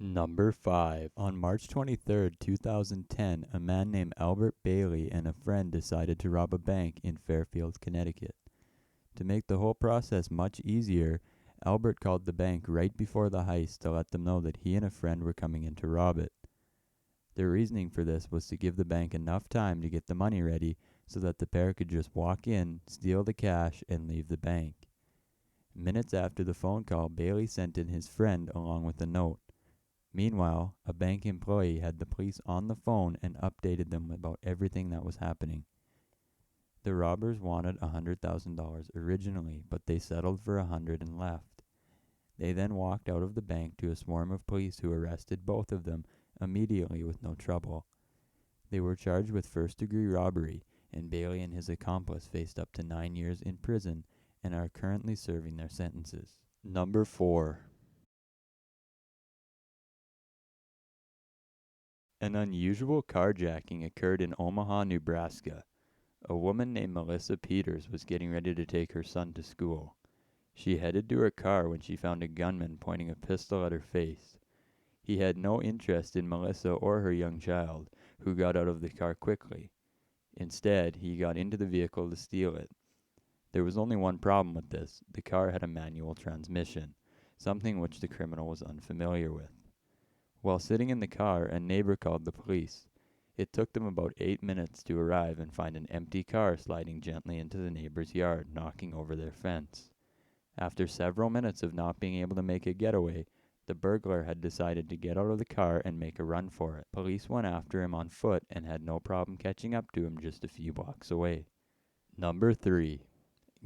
Number 5. On March 23rd, 2010, a man named Albert Bailey and a friend decided to rob a bank in Fairfield, Connecticut. To make the whole process much easier, Albert called the bank right before the heist to let them know that he and a friend were coming in to rob it. Their reasoning for this was to give the bank enough time to get the money ready so that the pair could just walk in, steal the cash, and leave the bank. Minutes after the phone call, Bailey sent in his friend along with a note. Meanwhile, a bank employee had the police on the phone and updated them about everything that was happening. The robbers wanted $100,000 originally, but they settled for $100,000 and left. They then walked out of the bank to a swarm of police who arrested both of them immediately with no trouble. They were charged with first-degree robbery, and Bailey and his accomplice faced up to 9 years in prison and are currently serving their sentences. Number 4. An unusual carjacking occurred in Omaha, Nebraska. A woman named Melissa Peters was getting ready to take her son to school. She headed to her car when she found a gunman pointing a pistol at her face. He had no interest in Melissa or her young child, who got out of the car quickly. Instead, he got into the vehicle to steal it. There was only one problem with this. The car had a manual transmission, something which the criminal was unfamiliar with. While sitting in the car, a neighbor called the police. It took them about 8 minutes to arrive and find an empty car sliding gently into the neighbor's yard, knocking over their fence. After several minutes of not being able to make a getaway, the burglar had decided to get out of the car and make a run for it. Police went after him on foot and had no problem catching up to him just a few blocks away. Number 3.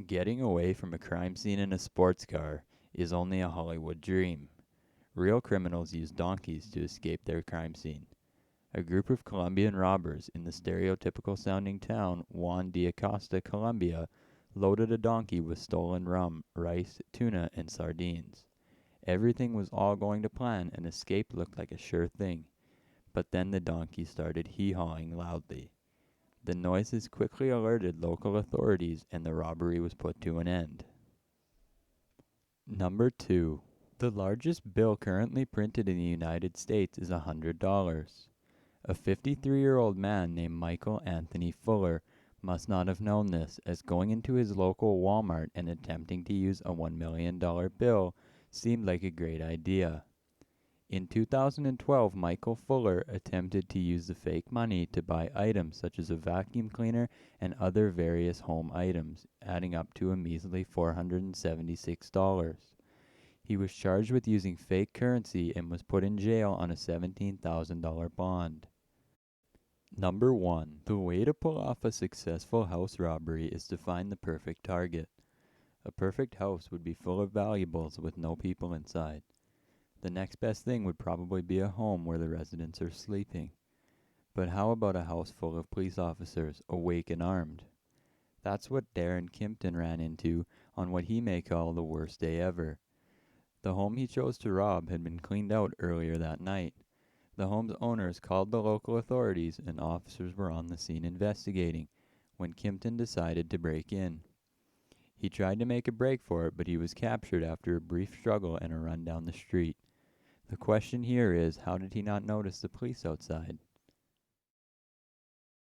Getting away from a crime scene in a sports car is only a Hollywood dream. Real criminals use donkeys to escape their crime scene. A group of Colombian robbers in the stereotypical sounding town Juan de Acosta, Colombia, loaded a donkey with stolen rum, rice, tuna, and sardines. Everything was all going to plan and escape looked like a sure thing. But then the donkey started hee-hawing loudly. The noises quickly alerted local authorities and the robbery was put to an end. Number 2. The largest bill currently printed in the United States is $100. A 53-year-old man named Michael Anthony Fuller must not have known this, as going into his local Walmart and attempting to use a $1 million bill seemed like a great idea. In 2012, Michael Fuller attempted to use the fake money to buy items such as a vacuum cleaner and other various home items, adding up to a measly $476. He was charged with using fake currency and was put in jail on a $17,000 bond. Number 1. The way to pull off a successful house robbery is to find the perfect target. A perfect house would be full of valuables with no people inside. The next best thing would probably be a home where the residents are sleeping. But how about a house full of police officers, awake and armed? That's what Darren Kimpton ran into on what he may call the worst day ever. The home he chose to rob had been cleaned out earlier that night. The home's owners called the local authorities and officers were on the scene investigating when Kimpton decided to break in. He tried to make a break for it, but he was captured after a brief struggle and a run down the street. The question here is, how did he not notice the police outside?